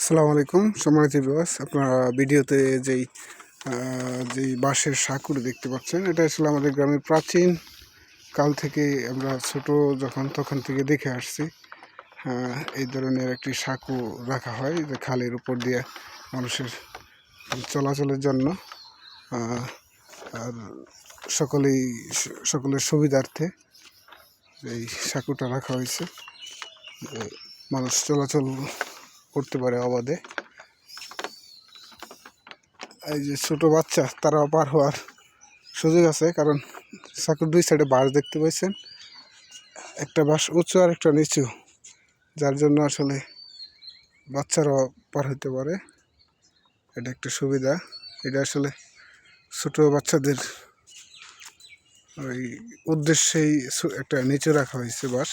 আসসালামু আলাইকুম সম্মানিত ভিউয়ার্স, আপনারা ভিডিওতে যেই বাঁশের সাঁকুর দেখতে পাচ্ছেন, এটা আসলে আমাদের গ্রামের প্রাচীন কাল থেকে আমরা ছোট তখন থেকে দেখে আসছি। এই ধরনের একটি সাঁকু রাখা হয় যে খালের উপর দিয়ে মানুষের চলাচলের জন্য, আর সকলের সুবিধার্থে এই সাঁকুটা রাখা হয়েছে, মানুষ চলাচল করতে পারে অবাধে। এই যে ছোট বাচ্চা, তারাও পার হওয়ার সুযোগ আছে, কারণ সাঁকুর দুই সাইডে বাঁশ দেখতে পাইছেন, একটা বাঁশ উঁচু আর একটা নিচু, যার জন্য আসলে বাচ্চারাও পার হতে পারে। এটা একটা সুবিধা। এটা আসলে ছোট বাচ্চাদের ওই উদ্দেশ্যেই একটা নিচু রাখা হয়েছে বাঁশ।